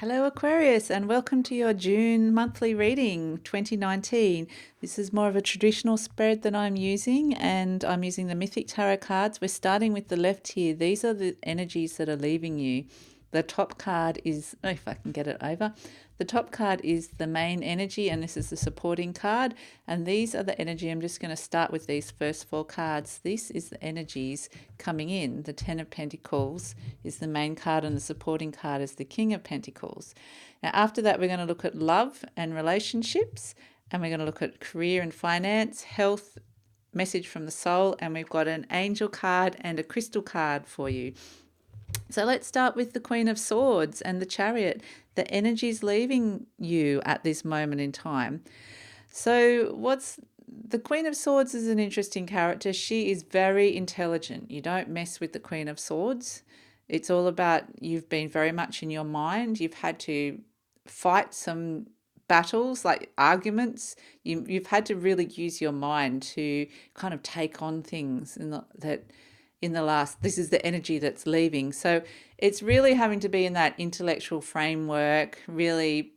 Hello, Aquarius, and welcome to your June monthly reading 2019. This is more of a traditional spread that I'm using, and I'm using the Mythic Tarot cards. We're starting with the left here. These are the energies that are leaving you. The top card is, oh, if I can get it over, the top card is the main energy, and this is the supporting card. And these are the energy. I'm just going to start with these first four cards. This is the energies coming in. The Ten of Pentacles is the main card, and the supporting card is the King of Pentacles. Now, after that, we're going to look at love and relationships, and we're going to look at career and finance, health, message from the soul, and we've got an angel card and a crystal card for you. So let's start with the Queen of Swords and the Chariot. The energy's leaving you at this moment in time. So the Queen of Swords is an interesting character. She is very intelligent. You don't mess with the Queen of Swords. It's all about you've been very much in your mind. You've had to fight some battles, like arguments. You've had to really use your mind to kind of take on things this is the energy that's leaving. So it's really having to be in that intellectual framework. Really,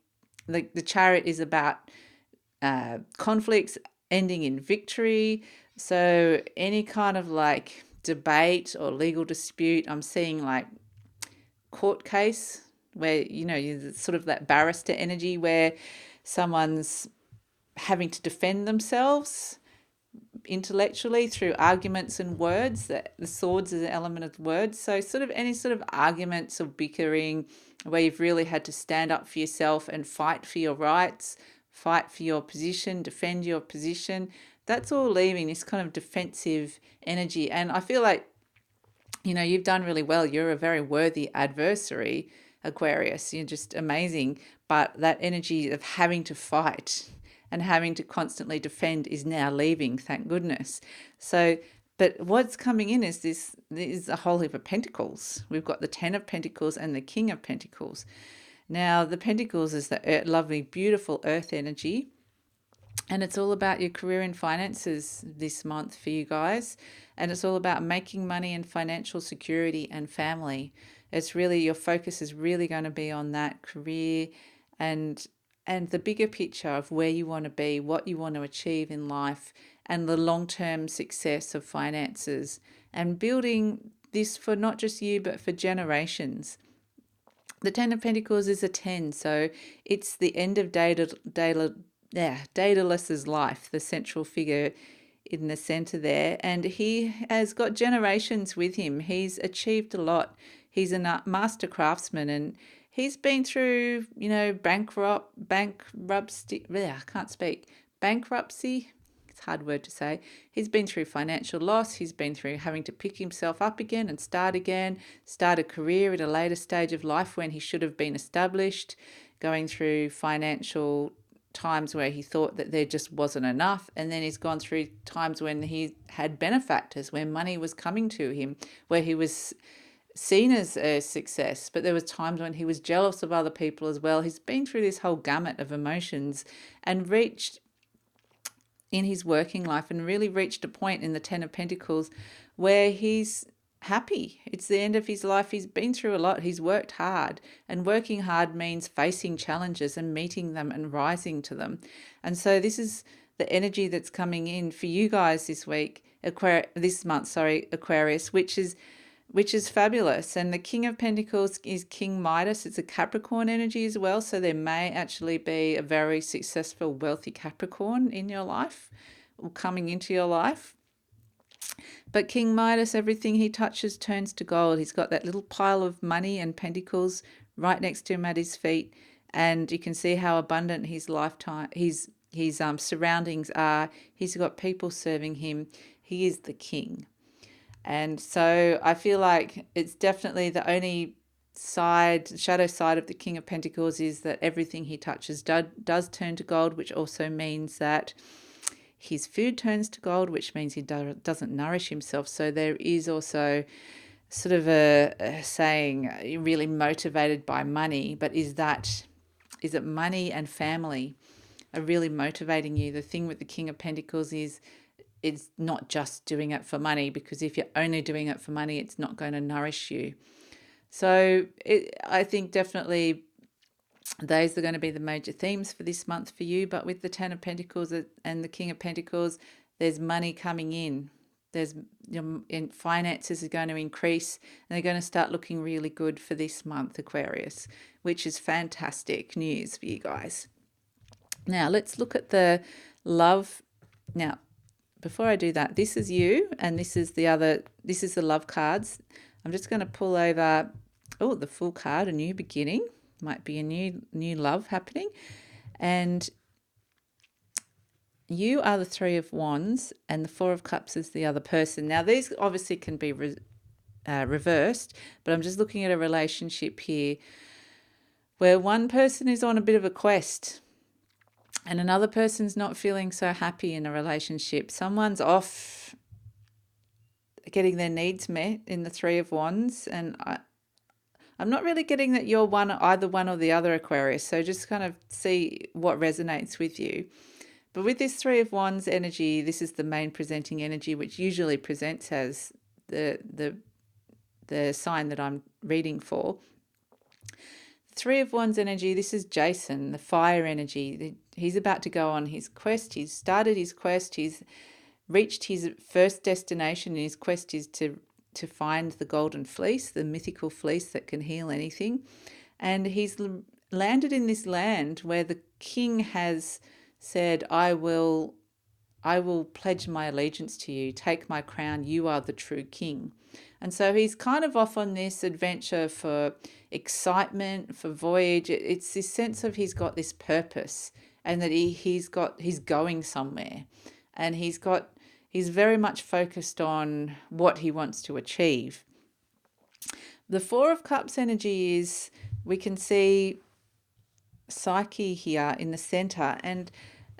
the Chariot is about conflicts ending in victory. So any kind of like debate or legal dispute, I'm seeing like court case where, sort of that barrister energy where someone's having to defend themselves intellectually through arguments and words. That the swords is an element of words. So sort of any sort of arguments or bickering where you've really had to stand up for yourself and fight for your rights, fight for your position, defend your position. That's all leaving this kind of defensive energy. And I feel like, you've done really well. You're a very worthy adversary, Aquarius. You're just amazing. But that energy of having to fight and having to constantly defend is now leaving, thank goodness. So, but what's coming in is this is a whole heap of pentacles. We've got the Ten of Pentacles and the King of Pentacles. Now, the Pentacles is the lovely, beautiful earth energy. And it's all about your career and finances this month for you guys. And it's all about making money and financial security and family. It's really, your focus is really going to be on that career and the bigger picture of where you want to be, what you want to achieve in life, and the long-term success of finances, and building this for not just you, but for generations. The Ten of Pentacles is a 10, so it's the end of Daedalus's life, the central figure in the center there, and he has got generations with him. He's achieved a lot. He's a master craftsman, and he's been through, bankruptcy. I can't speak. Bankruptcy. It's a hard word to say. He's been through financial loss. He's been through having to pick himself up again and start a career at a later stage of life when he should have been established, going through financial times where he thought that there just wasn't enough, and then he's gone through times when he had benefactors, where money was coming to him, where he was seen as a success, but there was times when he was jealous of other people as well. He's been through this whole gamut of emotions and reached in his working life and really reached a point in the Ten of Pentacles where he's happy. It's the end of his life. He's been through a lot. He's worked hard, and working hard means facing challenges and meeting them and rising to them. And so this is the energy that's coming in for you guys this month, Aquarius, which is fabulous. And the King of Pentacles is King Midas. It's a Capricorn energy as well. So there may actually be a very successful, wealthy Capricorn in your life or coming into your life. But King Midas, everything he touches turns to gold. He's got that little pile of money and pentacles right next to him at his feet. And you can see how abundant his surroundings are. He's got people serving him. He is the king. And so I feel like it's definitely the only shadow side of the King of Pentacles is that everything he touches does turn to gold, which also means that his food turns to gold, which means he doesn't nourish himself. So there is also sort of a saying, really motivated by money, but is it money and family are really motivating you? The thing with the King of Pentacles is it's not just doing it for money, because if you're only doing it for money, it's not going to nourish you. So I think definitely Those are going to be the major themes for this month for you. But with the Ten of Pentacles and the King of Pentacles, there's money coming in. There's finances are going to increase, and they're going to start looking really good for this month, Aquarius, which is fantastic news for you guys. Now let's look at the love. Now, before I do that, this is you, and this is the love cards. I'm just going to pull over, the full card, a new beginning. Might be a new love happening. And you are the Three of Wands, and the Four of Cups is the other person. Now, these obviously can be reversed, but I'm just looking at a relationship here where one person is on a bit of a quest and another person's not feeling so happy in a relationship. Someone's off getting their needs met in the Three of Wands, and I'm not really getting that you're either one or the other, Aquarius, so just kind of see what resonates with you. But with this Three of Wands energy, this is the main presenting energy, which usually presents as the sign that I'm reading for. Three of Wands energy, this is Jason, the fire energy. He's about to go on his quest. He's started his quest. He's reached his first destination, and his quest is to find the golden fleece, the mythical fleece that can heal anything. And he's landed in this land where the king has said, I will pledge my allegiance to you, take my crown, you are the true king. And so he's kind of off on this adventure for excitement, for voyage. It's this sense of he's got this purpose, and that he's going somewhere, and he's very much focused on what he wants to achieve. The Four of Cups energy is, we can see Psyche here in the center, and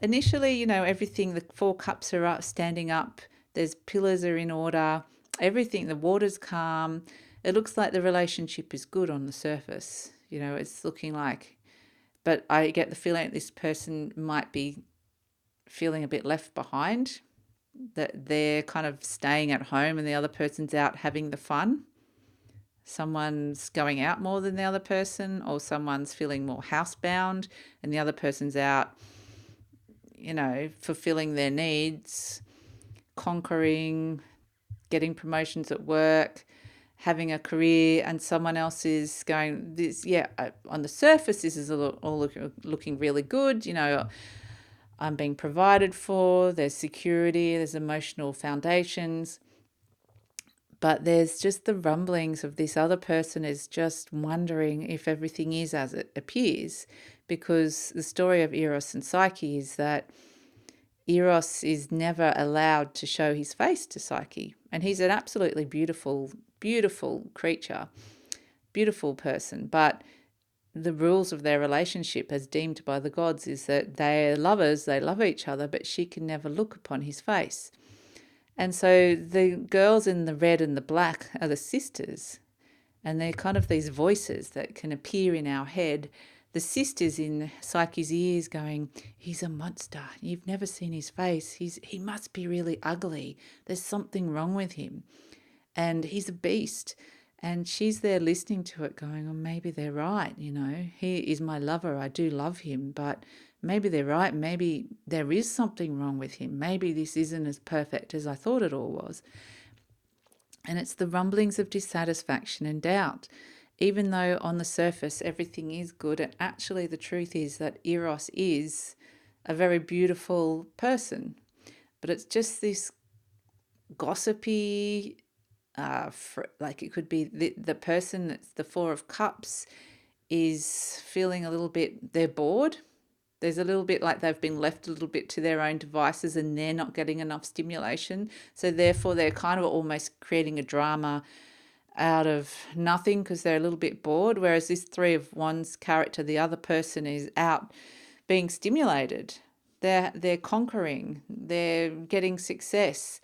initially, everything, the Four Cups are up, standing up, there's pillars are in order, everything, the water's calm. It looks like the relationship is good on the surface. It's looking like, but I get the feeling that this person might be feeling a bit left behind, that they're kind of staying at home and the other person's out having the fun. Someone's going out more than the other person, or someone's feeling more housebound and the other person's out, fulfilling their needs, conquering, getting promotions at work, having a career, and someone else is going, on the surface, this is all looking really good. I'm being provided for, there's security, there's emotional foundations. But there's just the rumblings of this other person is just wondering if everything is as it appears, because the story of Eros and Psyche is that Eros is never allowed to show his face to Psyche. And he's an absolutely beautiful, beautiful creature, beautiful person. But the rules of their relationship, as deemed by the gods, is that they're lovers, they love each other, but she can never look upon his face. And so the girls in the red and the black are the sisters, and they're kind of these voices that can appear in our head. The sisters in Psyche's ears going, he's a monster. You've never seen his face. He must be really ugly. There's something wrong with him. And he's a beast. And she's there listening to it going, oh, maybe they're right. He is my lover. I do love him, but maybe they're right. Maybe there is something wrong with him. Maybe this isn't as perfect as I thought it all was. And it's the rumblings of dissatisfaction and doubt. Even though on the surface everything is good, and actually the truth is that Eros is a very beautiful person. But it's just this gossipy, like it could be the person that's the Four of Cups is feeling a little bit, they're bored. There's a little bit like they've been left a little bit to their own devices and they're not getting enough stimulation. So therefore they're kind of almost creating a drama out of nothing because they're a little bit bored. Whereas this Three of Wands character, the other person is out being stimulated. They're conquering. They're getting success.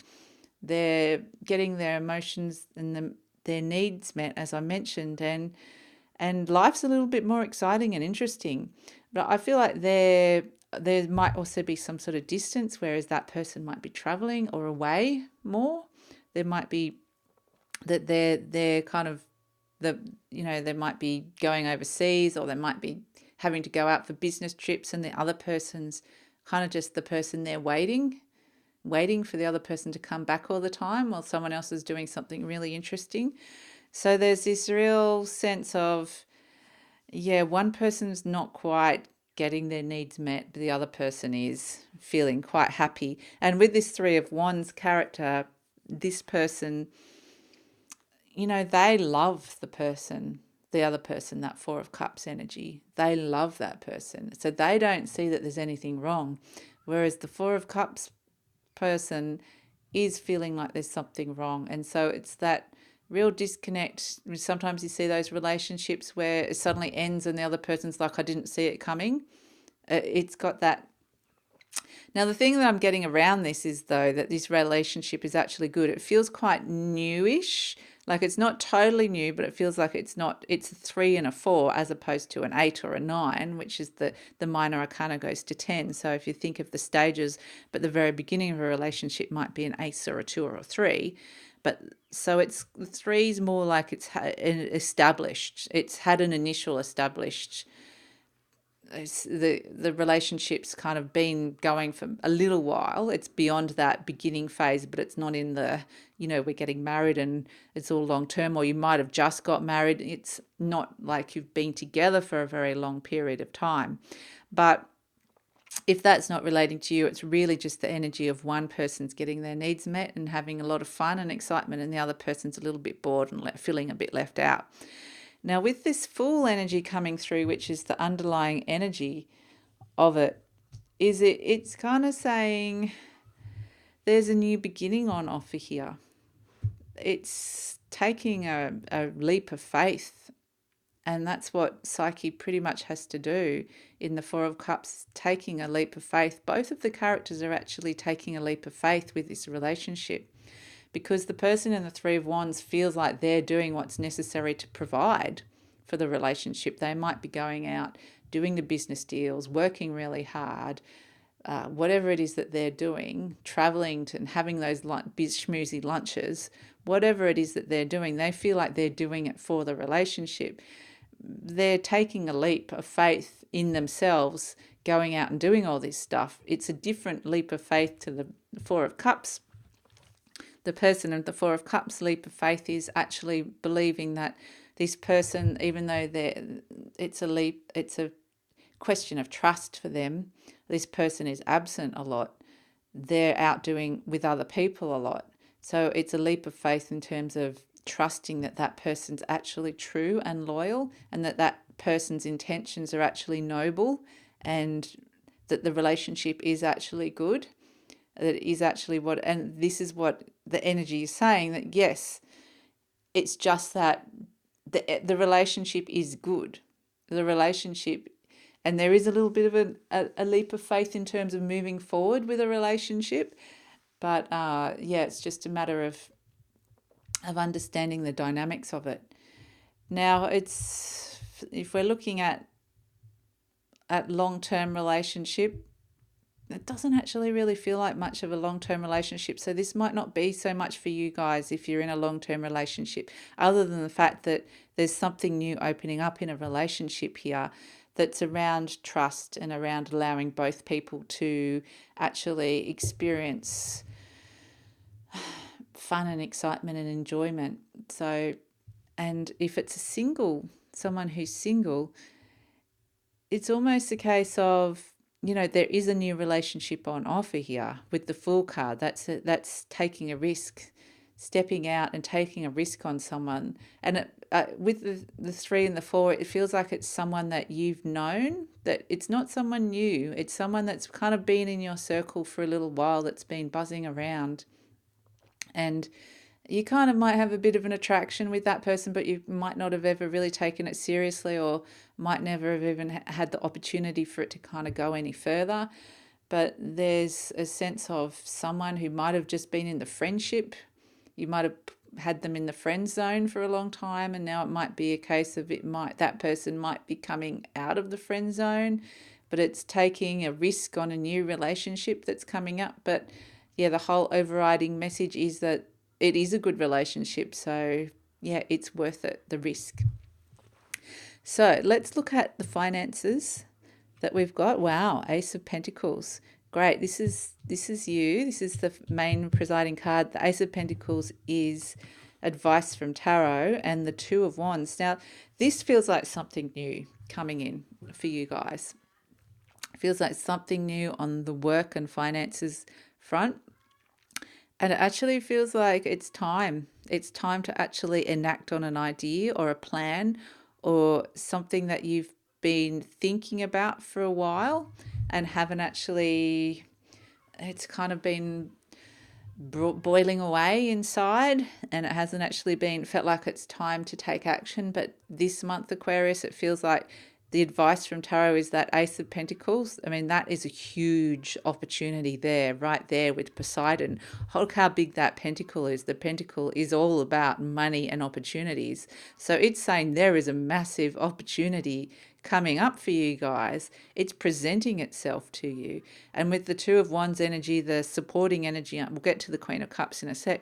They're getting their emotions and their needs met, as I mentioned, and life's a little bit more exciting and interesting. But I feel like there might also be some sort of distance, whereas that person might be traveling or away more. There might be that they're kind of they might be going overseas, or they might be having to go out for business trips, and the other person's kind of just the person there waiting for the other person to come back all the time while someone else is doing something really interesting. So there's this real sense of, yeah, one person's not quite getting their needs met, but the other person is feeling quite happy. And with this Three of Wands character, this person, they love the other person, that Four of Cups energy. They love that person. So they don't see that there's anything wrong. Whereas the Four of Cups person is feeling like there's something wrong. And so it's that real disconnect. Sometimes you see those relationships where it suddenly ends and the other person's like, I didn't see it coming. It's got that. Now, the thing that I'm getting around this is, though, that this relationship is actually good. It feels quite newish. Like it's not totally new, but it feels like it's a 3 and a 4 as opposed to an 8 or a 9, which is the minor arcana goes to 10. So if you think of the stages, but the very beginning of a relationship might be an ace or a 2 or a 3. But so it's the 3 is more like it's established. It's had an initial established. The relationship's kind of been going for a little while. It's beyond that beginning phase, but it's not in the, we're getting married and it's all long term, or you might have just got married. It's not like you've been together for a very long period of time. But if that's not relating to you, it's really just the energy of one person's getting their needs met and having a lot of fun and excitement, and the other person's a little bit bored and feeling a bit left out. Now, with this Fool energy coming through, which is the underlying energy of it, it's kind of saying there's a new beginning on offer here. It's taking a leap of faith, and that's what Psyche pretty much has to do in the Four of Cups, taking a leap of faith. Both of the characters are actually taking a leap of faith with this relationship, because the person in the Three of Wands feels like they're doing what's necessary to provide for the relationship. They might be going out, doing the business deals, working really hard, whatever it is that they're doing, traveling and having those schmoozy lunches, whatever it is that they're doing, they feel like they're doing it for the relationship. They're taking a leap of faith in themselves, going out and doing all this stuff. It's a different leap of faith to the Four of Cups. The person of the Four of Cups leap of faith is actually believing that this person, even though it's a question of trust for them, this person is absent a lot. They're out doing with other people a lot. So it's a leap of faith in terms of trusting that that person's actually true and loyal, and that person's intentions are actually noble, and that the relationship is actually good. That is actually and this is what the energy is saying, that yes, it's just that the relationship is good. The relationship, and there is a little bit of a leap of faith in terms of moving forward with a relationship. But it's just a matter of understanding the dynamics of it. Now, if we're looking at long-term relationship, it doesn't actually really feel like much of a long-term relationship. So this might not be so much for you guys if you're in a long-term relationship, other than the fact that there's something new opening up in a relationship here that's around trust and around allowing both people to actually experience fun and excitement and enjoyment. So, and if it's someone who's single, it's almost a case of, there is a new relationship on offer here with the Fool card. That's taking a risk, stepping out and taking a risk on someone. And with the 3 and the 4, it feels like it's someone that you've known, that it's not someone new. It's someone that's kind of been in your circle for a little while, that's been buzzing around. And you kind of might have a bit of an attraction with that person, but you might not have ever really taken it seriously, or might never have even had the opportunity for it to kind of go any further. But there's a sense of someone who might have just been in the friendship. You might have had them in the friend zone for a long time, and now it might be a case of that person might be coming out of the friend zone, but it's taking a risk on a new relationship that's coming up. But yeah, the whole overriding message is that it is a good relationship. So yeah, it's worth it, the risk. So let's look at the finances that we've got. Wow, Ace of Pentacles. Great. This is you. This is the main presiding card. The Ace of Pentacles is advice from tarot, and the Two of Wands. Now, this feels like something new coming in for you guys. It feels like something new on the work and finances front. And it actually feels like it's time. It's time to actually enact on an idea or a plan or something that you've been thinking about for a while and haven't actually, it's kind of been boiling away inside, and it hasn't actually been felt like it's time to take action. But this month, Aquarius, it feels like the advice from tarot is that Ace of Pentacles. I mean, that is a huge opportunity there, right there with Poseidon. Look how big that pentacle is. The pentacle is all about money and opportunities. So it's saying there is a massive opportunity coming up for you guys. It's presenting itself to you. And with the Two of Wands energy, the supporting energy, we'll get to the Queen of Cups in a sec.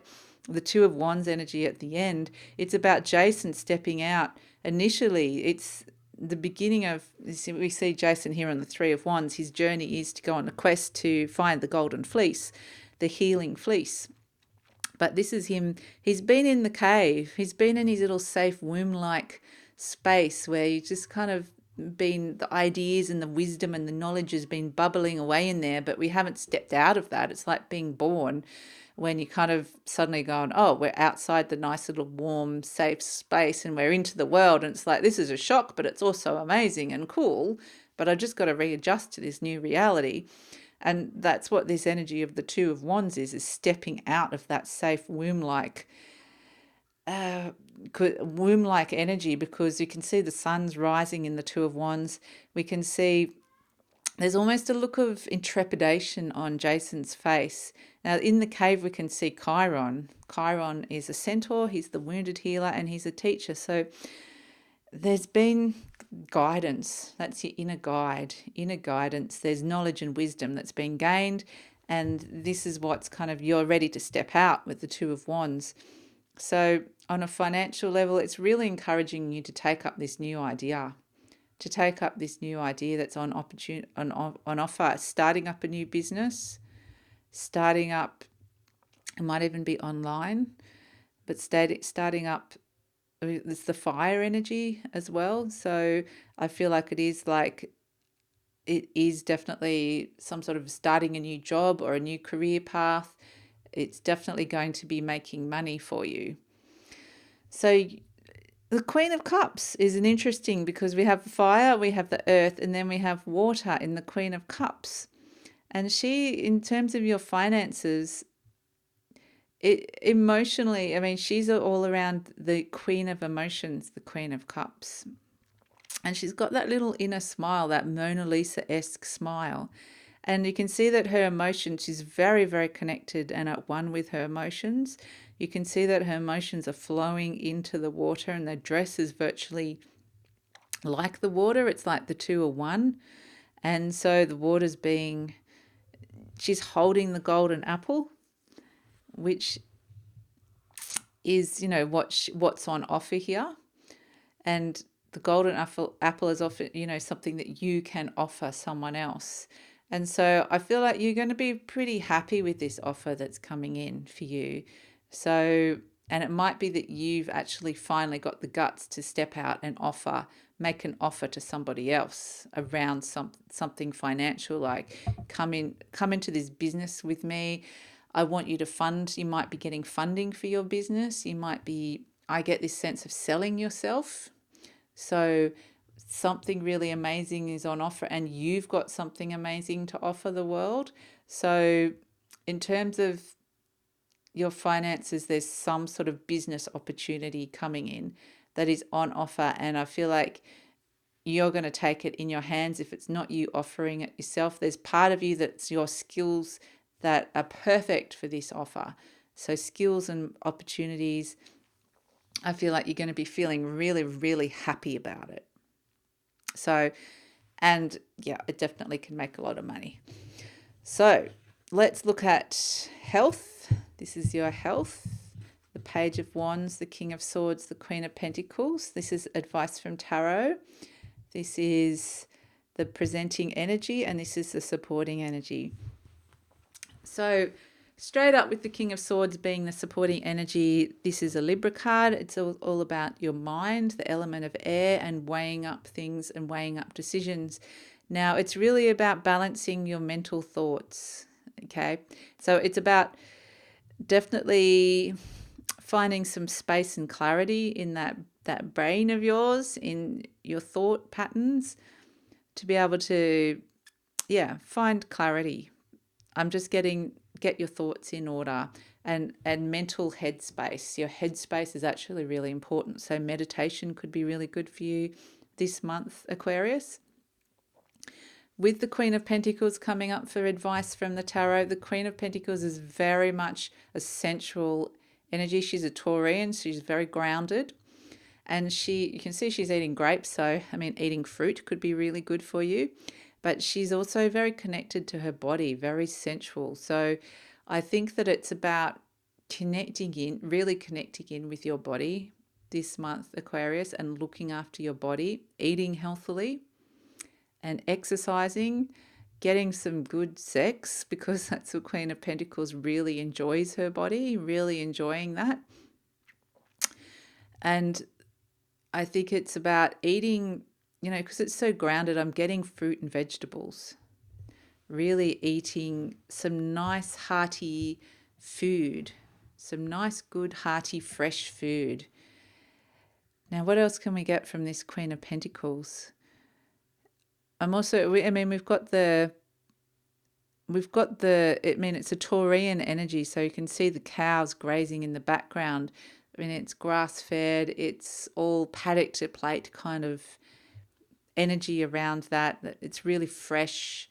The Two of Wands energy at the end, it's about Jason stepping out. Initially, it's the beginning of, we see Jason here on the Three of Wands. His journey is to go on a quest to find the golden fleece, the healing fleece. But this is him. He's been in the cave. He's been in his little safe womb-like space where you just kind of been, the ideas and the wisdom and the knowledge has been bubbling away in there, but we haven't stepped out of that. It's like being born, when you kind of suddenly going, oh, we're outside the nice little warm, safe space and we're into the world. And it's like, this is a shock, but it's also amazing and cool. But I just got to readjust to this new reality. And that's what this energy of the Two of Wands is stepping out of that safe womb-like energy, because you can see the sun's rising in the Two of Wands. We can see there's almost a look of intrepidation on Jason's face. Now, in the cave, we can see Chiron. Chiron is a centaur, he's the wounded healer, and he's a teacher. So there's been guidance. That's your inner guide, inner guidance. There's knowledge and wisdom that's been gained. And this is what's kind of, you're ready to step out with the Two of Wands. So on a financial level, it's really encouraging you to take up this new idea. That's on offer, starting up a new business, starting up, it might even be online, but starting up, it's the fire energy as well. So I feel like it is definitely some sort of starting a new job or a new career path. It's definitely going to be making money for you. So the Queen of Cups is an interesting, because we have fire, we have the earth, and then we have water in the Queen of Cups. And she, in terms of your finances, emotionally, I mean, she's all around the Queen of Emotions, the Queen of Cups. And she's got that little inner smile, that Mona Lisa-esque smile. And you can see that her emotions, she's very, very connected and at one with her emotions. You can see that her emotions are flowing into the water, and the dress is virtually like the water. It's like the two are one. And so the water's she's holding the golden apple, which is, what's on offer here. And the golden apple is often, something that you can offer someone else. And so I feel like you're going to be pretty happy with this offer that's coming in for you. So, and it might be that you've actually finally got the guts to step out and make an offer to somebody else around something financial, like come into this business with me. I want you to fund. You might be getting funding for your business. I get this sense of selling yourself. So something really amazing is on offer, and you've got something amazing to offer the world. So in terms of your finances, there's some sort of business opportunity coming in that is on offer, and I feel like you're going to take it in your hands. If it's not you offering it yourself, there's part of you that's your skills that are perfect for this offer. So skills and opportunities, I feel like you're going to be feeling really, really happy about it. So, and yeah, it definitely can make a lot of money. So let's look at health. This is your health, the Page of Wands, the King of Swords, the Queen of Pentacles. This is advice from Tarot. This is the presenting energy, and this is the supporting energy. So straight up with the King of Swords being the supporting energy, this is a Libra card. It's all about your mind, the element of air, and weighing up things and weighing up decisions. Now, it's really about balancing your mental thoughts, okay? So it's about definitely finding some space and clarity in that brain of yours, in your thought patterns, to be able to, find clarity. I'm just get your thoughts in order, and mental headspace. Your headspace is actually really important. So meditation could be really good for you this month, Aquarius. With the Queen of Pentacles coming up for advice from the Tarot, the Queen of Pentacles is very much a sensual energy. She's a Taurian, so she's very grounded. And you can see she's eating grapes, so, eating fruit could be really good for you. But she's also very connected to her body, very sensual. So I think that it's about really connecting in with your body this month, Aquarius, and looking after your body, eating healthily and exercising, getting some good sex, because that's the Queen of Pentacles really enjoys her body, really enjoying that. And I think it's about eating, because it's so grounded, I'm getting fruit and vegetables, really eating some nice hearty food, some nice good hearty fresh food. Now, what else can we get from this Queen of Pentacles? We've got it's a Taurian energy, so you can see the cows grazing in the background. It's grass-fed, it's all paddock to plate kind of energy around that. It's really fresh.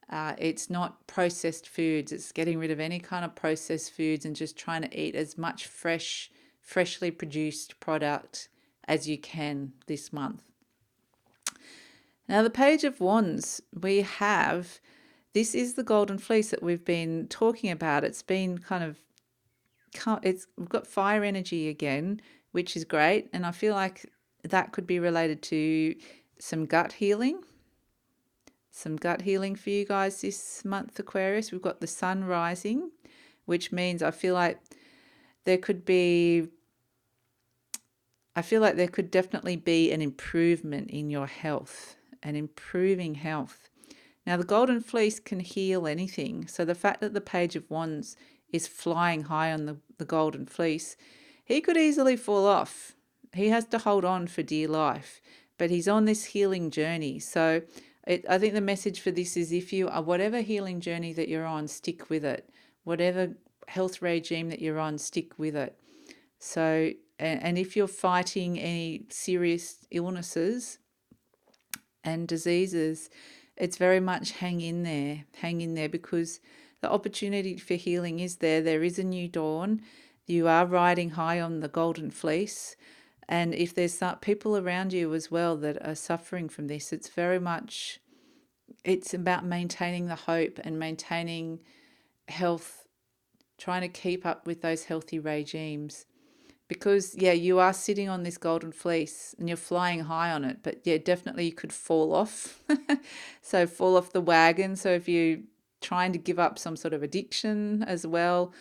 It's not processed foods. It's getting rid of any kind of processed foods and just trying to eat as much freshly produced product as you can this month. Now, the Page of Wands, this is the golden fleece that we've been talking about. It's been we've got fire energy again, which is great. And I feel like that could be related to some gut healing for you guys this month, Aquarius. We've got the sun rising, which means I feel like there could definitely be an improvement in your health, an improving health. Now, the golden fleece can heal anything. So the fact that the Page of Wands is flying high on the golden fleece, he could easily fall off. He has to hold on for dear life, but he's on this healing journey. So I think the message for this is, if you are, whatever healing journey that you're on, stick with it. Whatever health regime that you're on, stick with it. So, and if you're fighting any serious illnesses and diseases, it's very much hang in there, because the opportunity for healing is there. There is a new dawn. You are riding high on the golden fleece. And if there's some people around you as well that are suffering from this, it's about maintaining the hope and maintaining health, trying to keep up with those healthy regimes. Because, you are sitting on this golden fleece and you're flying high on it, but definitely you could fall off. So fall off the wagon. So if you're trying to give up some sort of addiction as well,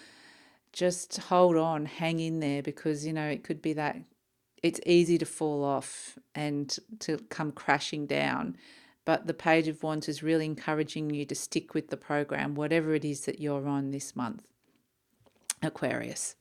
just hold on, hang in there, because, it could be that it's easy to fall off and to come crashing down. But the Page of Wands is really encouraging you to stick with the program, whatever it is that you're on this month, Aquarius.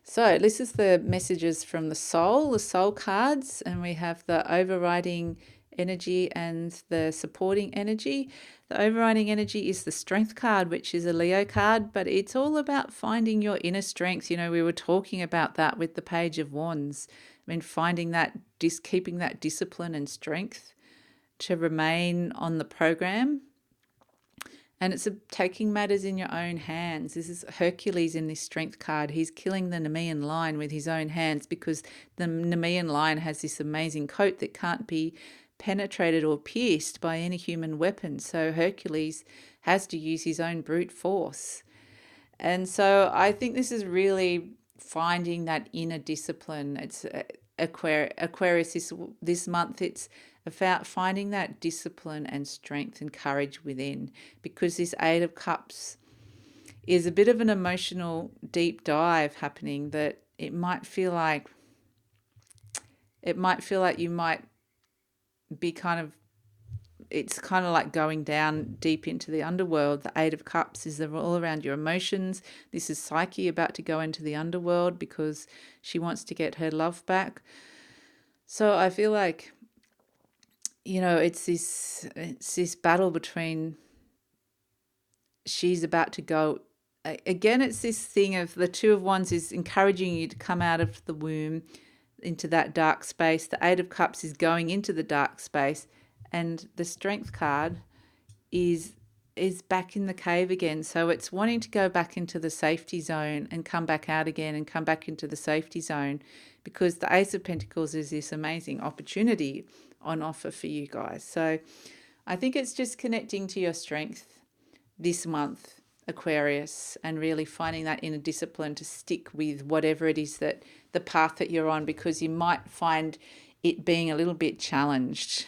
So this is the messages from the soul cards, and we have the overriding energy and the supporting energy. The overriding energy is the strength card, which is a Leo card, but it's all about finding your inner strength. We were talking about that with the Page of Wands. Finding that, keeping that discipline and strength to remain on the program. And it's taking matters in your own hands. This is Hercules in this strength card. He's killing the Nemean lion with his own hands, because the Nemean lion has this amazing coat that can't be penetrated or pierced by any human weapon. So Hercules has to use his own brute force. And so I think this is really finding that inner discipline. It's Aquarius this month. It's about finding that discipline and strength and courage within, because this Eight of Cups is a bit of an emotional deep dive happening, that it might feel like you might be kind of, it's kind of like going down deep into the underworld. The Eight of Cups is all around your emotions. This is Psyche about to go into the underworld because she wants to get her love back. So I feel like, it's this battle between, she's about to go again. It's this thing of the Two of Wands is encouraging you to come out of the womb into that dark space. The Eight of Cups is going into the dark space, and the Strength card is back in the cave again. So it's wanting to go back into the safety zone and come back out again and come back into the safety zone, because the Ace of Pentacles is this amazing opportunity on offer for you guys. So I think it's just connecting to your strength this month, Aquarius, and really finding that inner discipline to stick with whatever it is, that the path that you're on, because you might find it being a little bit challenged.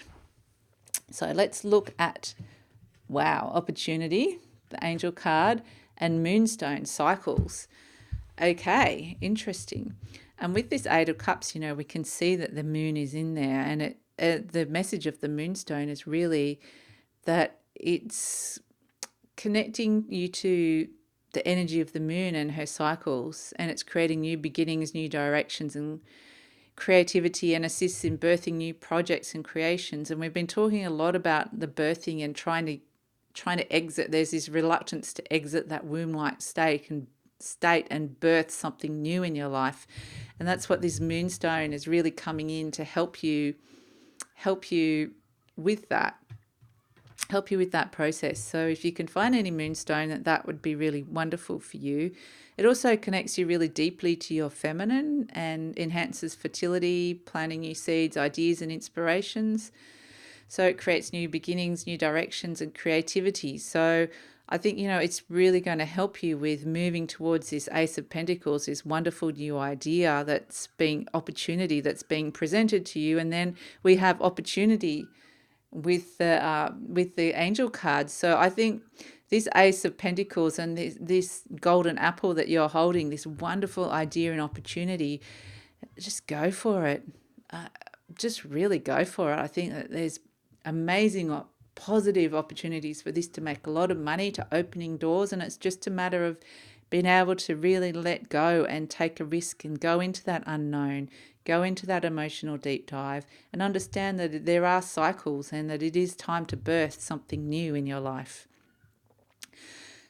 So let's look at, wow, opportunity, the angel card, and moonstone cycles. Okay, interesting. And with this Eight of Cups, we can see that the moon is in there, and the message of the moonstone is really that it's connecting you to the energy of the moon and her cycles, and it's creating new beginnings, new directions, and creativity, and assists in birthing new projects and creations. And we've been talking a lot about the birthing and trying to exit. There's this reluctance to exit that womb-like state and birth something new in your life. And that's what this moonstone is really coming in to help you with that. Help you with that process. So if you can find any moonstone, that would be really wonderful for you. It also connects you really deeply to your feminine and enhances fertility, planting new seeds, ideas and inspirations. So it creates new beginnings, new directions and creativity. So I think, it's really going to help you with moving towards this Ace of Pentacles, this wonderful new idea opportunity that's being presented to you. And then we have opportunity with the angel cards. So I think this Ace of Pentacles and this golden apple that you're holding, this wonderful idea and opportunity, just go for it. Just really go for it. I think that there's amazing positive opportunities for this to make a lot of money, to opening doors, and it's just a matter of being able to really let go and take a risk and go into that unknown, go into that emotional deep dive, and understand that there are cycles and that it is time to birth something new in your life.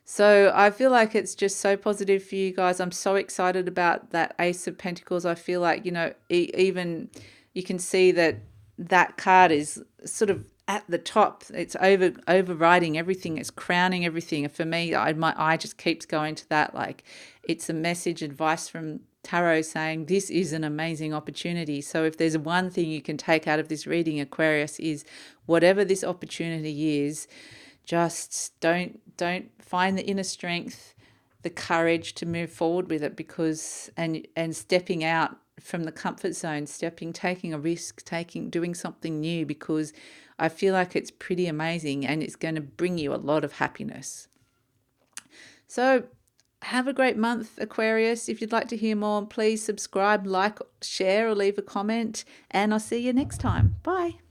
So I feel like it's just so positive for you guys. I'm so excited about that Ace of Pentacles. I feel like, even you can see that card is sort of at the top. It's overriding everything. It's crowning everything. For me, my eye just keeps going to that. Like, it's a message, advice from tarot saying this is an amazing opportunity. So if there's one thing you can take out of this reading, Aquarius, is whatever this opportunity is, just don't find the inner strength, the courage to move forward with it, because and stepping out from the comfort zone, taking a risk, doing something new, because I feel like it's pretty amazing and it's going to bring you a lot of happiness. So have a great month, Aquarius. If you'd like to hear more, please subscribe, like, share, or leave a comment, and I'll see you next time. Bye.